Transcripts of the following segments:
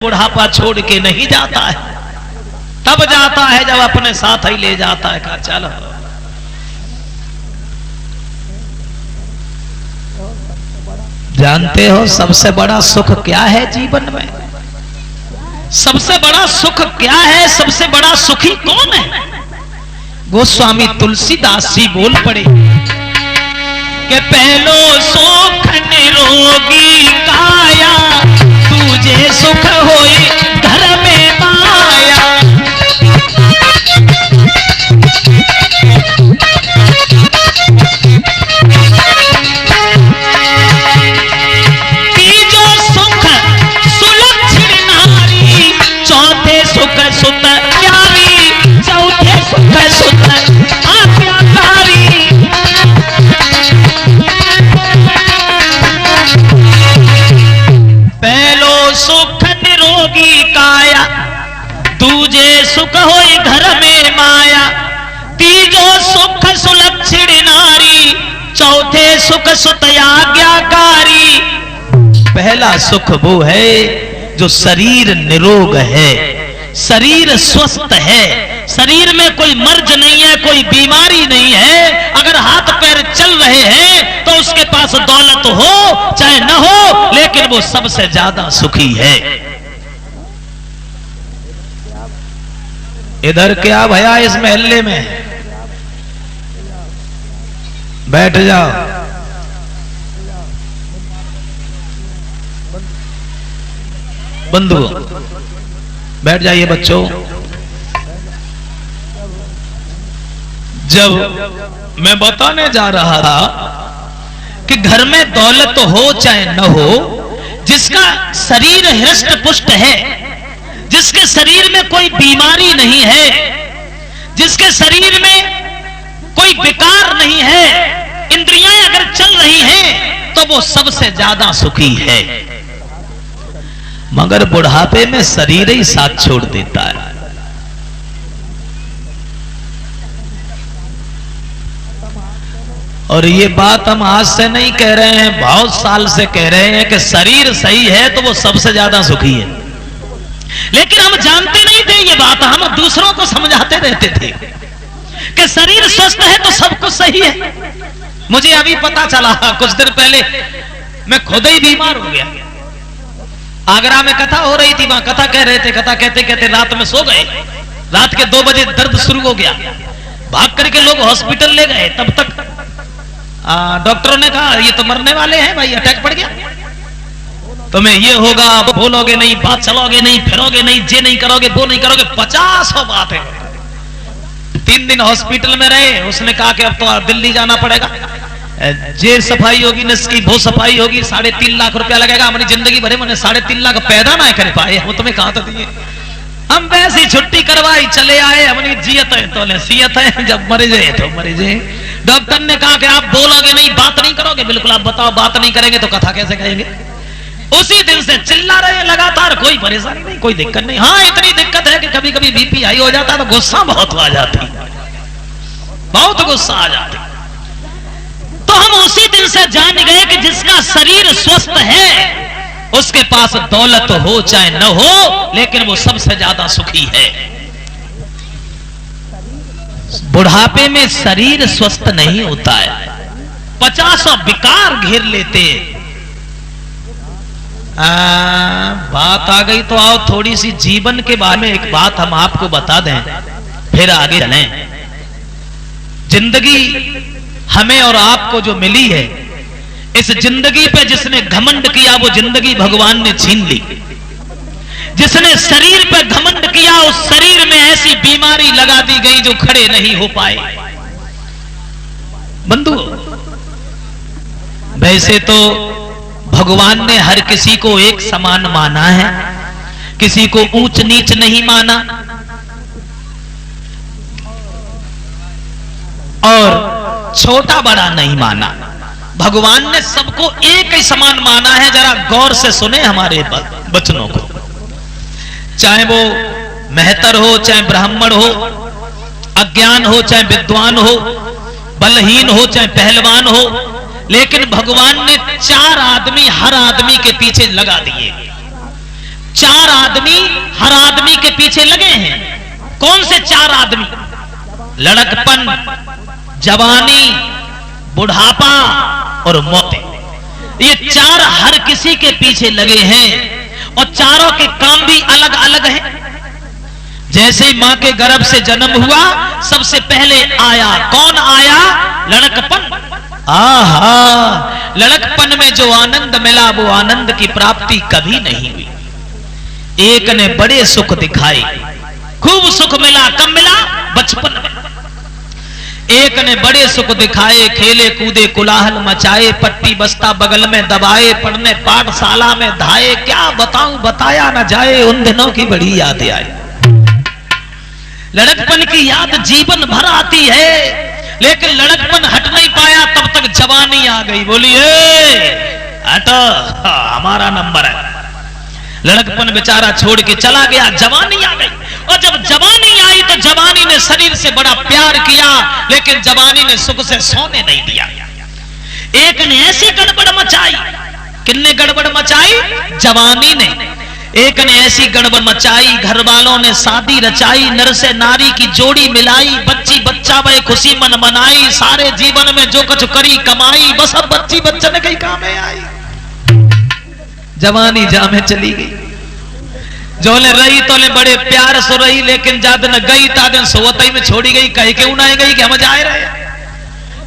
बुढ़ापा छोड़ के नहीं जाता है, तब जाता है जब अपने साथ ही ले जाता है। कहा चलो जानते हो सबसे बड़ा सुख क्या है जीवन में? सबसे बड़ा सुख क्या है? सबसे बड़ा सुखी कौन है? गोस्वामी तुलसीदास जी बोल पड़े कि पहलो सुख निरोगी काया, तुझे सुख होई घर में माया। तीजो सुख सुलक्षण नारी, चौथे सुख सुत प्यारी, चौथे सुख सुत आज्ञाकारी। पहलो सुख निरोगी काया, दूजे सुख होई घर में माया। तीजो सुख सुलक्षण नारी, चौथे सुख सुत आज्ञाकारी। पहला सुख वो है जो शरीर निरोग है, शरीर स्वस्थ है, शरीर में कोई मर्ज नहीं है, कोई बीमारी नहीं है। अगर हाथ पैर चल रहे हैं तो उसके पास दौलत हो चाहे न हो, लेकिन वो सबसे ज्यादा सुखी है। इधर क्या भया इस महल्ले में? बैठ जाओ। बंधु बैठ जाइए बच्चों। जब मैं बताने जा रहा था कि घर में दौलत हो चाहे न हो, जिसका शरीर हृष्ट पुष्ट है, जिसके शरीर में कोई बीमारी नहीं है, जिसके शरीर में कोई विकार नहीं है, इंद्रियां अगर चल रही हैं तो वो सबसे ज्यादा सुखी है। मगर बुढ़ापे में शरीर ही साथ छोड़ देता है। और ये बात हम आज से नहीं कह रहे हैं, बहुत साल से कह रहे हैं कि शरीर सही है तो वो सबसे ज्यादा सुखी है। लेकिन हम जानते नहीं थे ये बात, हम दूसरों को समझाते रहते थे कि शरीर स्वस्थ है तो सब कुछ सही है। मुझे अभी पता चला, कुछ दिन पहले मैं खुद ही बीमार हो गया। आगरा में कथा हो रही थी, वहां कथा कह रहे थे, कथा कहते कहते रात में सो गए। रात के 2 बजे दर्द शुरू हो गया, भाग करके लोग हॉस्पिटल ले गए। तब तक डॉक्टरों ने कहा ये तो मरने वाले हैं भाई, अटैक पड़ गया, तुम्हें ये होगा, बोलोगे नहीं, बात चलोगे नहीं, फिरोगे नहीं, जे नहीं करोगे, वो नहीं करोगे, 50 बात है। 3 दिन हॉस्पिटल में रहे। उसने कहा कि अब तो दिल्ली जाना पड़ेगा, जे सफाई होगी नस्की, वो सफाई होगी, 3.5 लाख रुपया लगेगा। हमारी जिंदगी भरे मैंने 3.5 लाख पैदा ना कर पाए, वो तुम्हें कहा तो दिए। हम वैसी छुट्टी करवाई, चले आए। हमने जियत है तो सीयत है, जब मरे जाए तो मरे जाए। डॉक्टर ने कहा कि आप बोलोगे नहीं, बात नहीं करोगे। बिल्कुल, आप बताओ, बात नहीं करेंगे तो कथा कैसे कहेंगे? उसी दिन से चिल्ला रहे लगातार, कोई परेशानी नहीं, कोई दिक्कत नहीं। हाँ, इतनी दिक्कत है कि कभी कभी बीपी हाई हो जाता है तो गुस्सा बहुत आ जाती, बहुत गुस्सा आ जाती। तो हम उसी दिन से जान गए कि जिसका शरीर स्वस्थ है उसके पास दौलत हो चाहे न हो, लेकिन वो सबसे ज्यादा सुखी है। बुढ़ापे में शरीर स्वस्थ नहीं होता है, 50 विकार घेर लेते। बात आ गई तो आओ थोड़ी सी जीवन के बारे में एक बात हम आपको बता दें, फिर आगे चलें। जिंदगी हमें और आपको जो मिली है, इस जिंदगी पे जिसने घमंड किया वो जिंदगी भगवान ने छीन ली। जिसने शरीर पे घमंड किया उस शरीर में ऐसी बीमारी लगा दी गई जो खड़े नहीं हो पाए। बंधु, वैसे तो भगवान ने हर किसी को एक समान माना है, किसी को ऊंच नीच नहीं माना, और छोटा बड़ा नहीं माना। भगवान ने सबको एक ही समान माना है। जरा गौर से सुने हमारे वचनों को। चाहे वो मेहतर हो, चाहे ब्राह्मण हो, अज्ञान हो चाहे विद्वान हो, बलहीन हो चाहे पहलवान हो, लेकिन भगवान ने 4 आदमी हर आदमी के पीछे लगा दिए। 4 आदमी हर आदमी के पीछे लगे हैं। कौन से 4 आदमी? लड़कपन, जवानी, बुढ़ापा और मौत। ये 4 हर किसी के पीछे लगे हैं और चारों के काम भी अलग अलग हैं। जैसे ही मां के गर्भ से जन्म हुआ, सबसे पहले आया, कौन आया? लड़कपन। आहा, लड़कपन में जो आनंद मिला वो आनंद की प्राप्ति कभी नहीं हुई। एक ने बड़े सुख दिखाए, खूब सुख मिला। कब मिला? बचपन में। एक ने बड़े सुख दिखाए, खेले कूदे कोलाहल मचाए, पट्टी बस्ता बगल में दबाए, पढ़ने पाठशाला में धाए। क्या बताऊं, बताया न जाए, उन दिनों की बड़ी याद आई। लड़कपन की याद जीवन भर आती है, लेकिन लड़कपन हट नहीं पाया, तब तक जवानी आ गई। बोलिए हटो, हमारा नंबर है। लड़कपन बेचारा छोड़ के चला गया, जवानी आ गई। और जब जवानी आई तो जवानी ने शरीर से बड़ा प्यार किया, लेकिन जवानी ने सुख से सोने नहीं दिया। एक ने ऐसी गड़बड़ मचाई। किसने गड़बड़ मचाई? जवानी ने। एक ने ऐसी गड़बड़ मचाई, घर वालों ने शादी रचाई, नर से नारी की जोड़ी मिलाई, बच्ची बच्चा वह खुशी मन मनाई, सारे जीवन में जो कुछ करी कमाई, बस अब बच्ची बच्चन कहीं काम में आई। जवानी जामे चली गई। जोले रही तोले बड़े प्यार सो रही, लेकिन जाद न गई तादन सोवतई में छोड़ी गई। कहीं क्यों ना गई कि हम जाए रहे।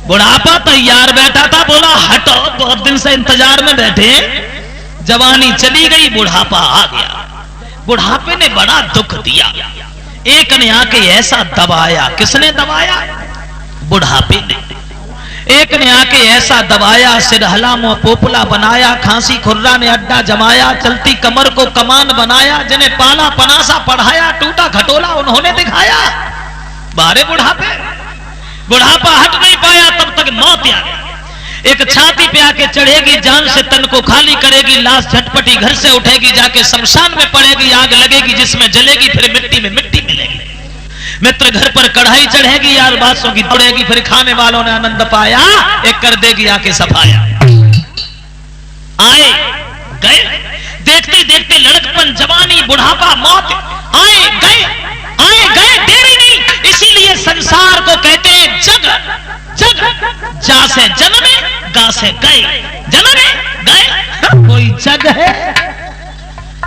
बुढ़ापा तैयार बैठा था, बोला हटो, बहुत दिन से इंतजार में बैठे। जवानी चली गई, बुढ़ापा आ गया। बुढ़ापे ने बड़ा दुख दिया। एक ने आके ऐसा दबाया। किसने दबाया? बुढ़ापे ने। एक ने आके ऐसा दबाया, सिरहला मुंह पोपला बनाया, खांसी खुर्रा ने अड्डा जमाया, चलती कमर को कमान बनाया, जिन्हें पाला पनासा पढ़ाया, टूटा खटोला उन्होंने दिखाया। बारे बुढ़ापे। बुढ़ापा हट नहीं पाया, तब तक मौत आ गई। एक छाती पे आके चढ़ेगी, जान से तन को खाली करेगी, लाश झटपटी घर से उठेगी, जाके शमशान में पड़ेगी, आग लगेगी जिसमें जलेगी, फिर मिट्टी में मिट्टी मिलेगी। मित्र घर पर कढ़ाई चढ़ेगी, यार बासों की दौड़ेगी, फिर खाने वालों ने आनंद पाया, एक कर देगी आके सफाया। आए गए, देखते देखते लड़कपन, जवानी, बुढ़ापा, मौत आए गए, देरी नहीं। इसीलिए संसार को कहते हैं जग। जग जा से जन्मे, गा से गए, जन्मे गए, कोई जग है,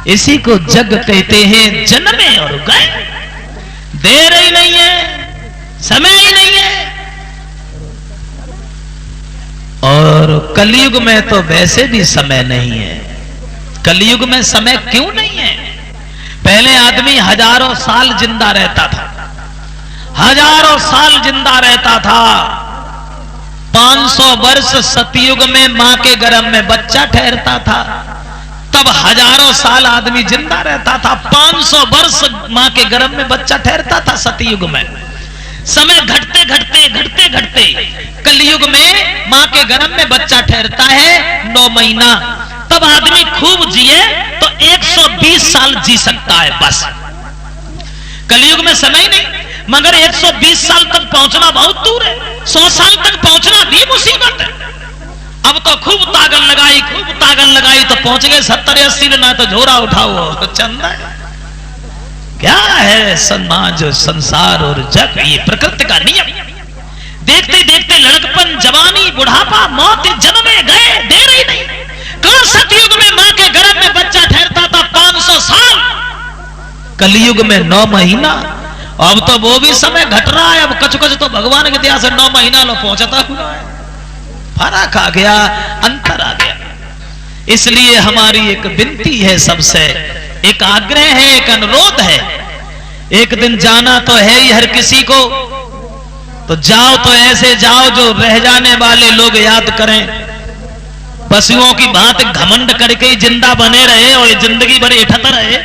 इसी को जग कहते हैं। जन्मे और गए, देर ही नहीं है, समय ही नहीं है। और कलयुग में तो वैसे भी समय नहीं है। कलयुग में समय क्यों नहीं है? पहले आदमी हजारों साल जिंदा रहता था, हजारों साल जिंदा रहता था। 500 वर्ष सतयुग में मां के गर्भ में बच्चा ठहरता था, तब हजारों साल आदमी जिंदा रहता था। 500 वर्ष मां के गर्भ में बच्चा ठहरता था सतयुग में। समय घटते घटते घटते घटते कलयुग में मां के गर्भ में बच्चा ठहरता है 9 महीना। तब आदमी खूब जिए तो 120 साल जी सकता है बस। कलयुग में समय नहीं, मगर 120 साल तक पहुंचना बहुत दूर है। 100 साल तक पहुंचना भी मुसीबत है। अब तो खूब ताकत लगाई तो पहुंच गए 70-80 ना तो झोरा उठाओ तो चंदा है। क्या है समाज, संसार और जग, ये प्रकृति का नियम। देखते देखते लड़कपन, जवानी, बुढ़ापा, मौत जन्मे गए, देर ही नहीं। कल सतयुग में मां के गर्भ में बच्चा ठहरता था 500 साल, कलयुग में 9 महीना। अब तो वो भी समय घट रहा है। अब कच तो भगवान के दया से 9 महीना लो पहुंचता हुआ है। फर्क आ गया, अंतर आ गया। इसलिए हमारी एक विनती है सबसे, एक आग्रह है, एक अनुरोध है। एक दिन जाना तो है ही हर किसी को, तो जाओ तो ऐसे जाओ जो रह जाने वाले लोग याद करें। पशुओं की भांति घमंड करके ही जिंदा बने रहे और जिंदगी भर इठत रहे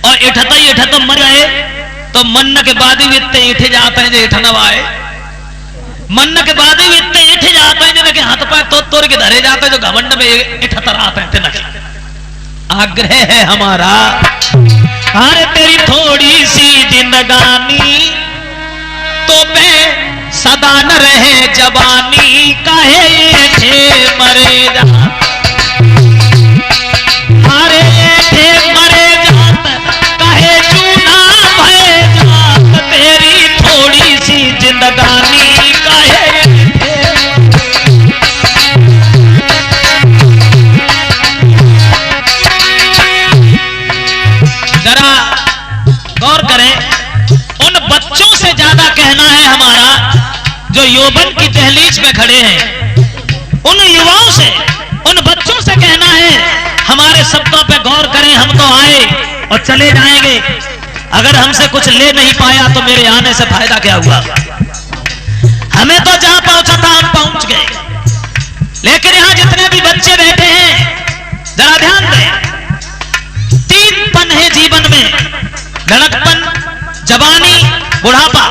और इठत मर गए तो मन्न के बाद ही इतने इठे जाते हैं जो इठनवाए। मन के बाद ही इतने इठ जाते हैं जिनके हाथ पैर तोड़ के धरे जाते हैं, जो घमंड में इठतर आते हैं। तिनक आग्रह है हमारा, अरे तेरी थोड़ी सी जिंदगानी तो पे सदा न रहे जवानी, काहे थे मरे जा, अरे थे मरे में उन बच्चों से ज्यादा कहना है हमारा जो यौवन की दहलीज में खड़े हैं, उन युवाओं से, उन बच्चों से कहना है हमारे शब्दों पे गौर करें। हम तो आए और चले जाएंगे, अगर हमसे कुछ ले नहीं पाया तो मेरे आने से फायदा क्या हुआ? हमें तो जहां पहुंचा था हम पहुंच गए। लेकिन यहां जितने भी बच्चे बैठे हैं जरा ध्यान दें, 3 पन है जीवन में, लड़कपन, जवानी, बुढ़ापा।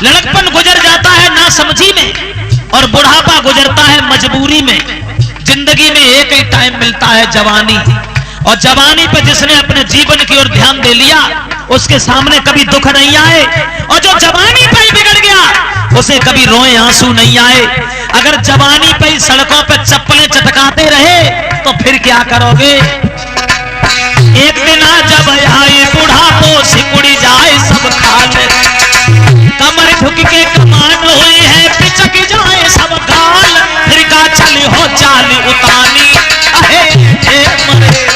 लड़कपन गुजर जाता है नासमझी में और बुढ़ापा गुजरता है मजबूरी में। जिंदगी में एक ही टाइम मिलता है जवानी, और जवानी पे जिसने अपने जीवन की ओर ध्यान दे लिया उसके सामने कभी दुख नहीं आए, और जो जवानी पे ही बिगड़ गया उसे कभी रोए आंसू नहीं आए। अगर जवानी पे ही सड़कों पे चप्पलें चटकाते रहे तो फिर क्या करोगे? एक दिन जब आए बुढ़ापो सिकुड़ी जाए सब खाल, कमर झुक के कमान हुई है पिचक जाए सब गाल, फिर का चली हो चाली उतानी अहे हे मरे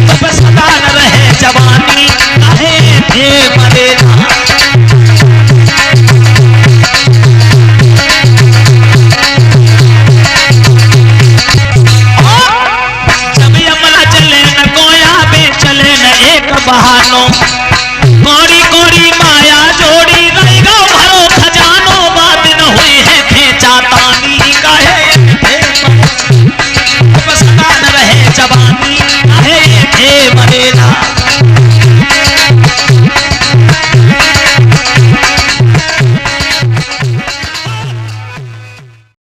तब सदा न रहे जवानी अहे हे मरे। जब यमला चले न गोया में चले न एक बहानो, गोरी गोरी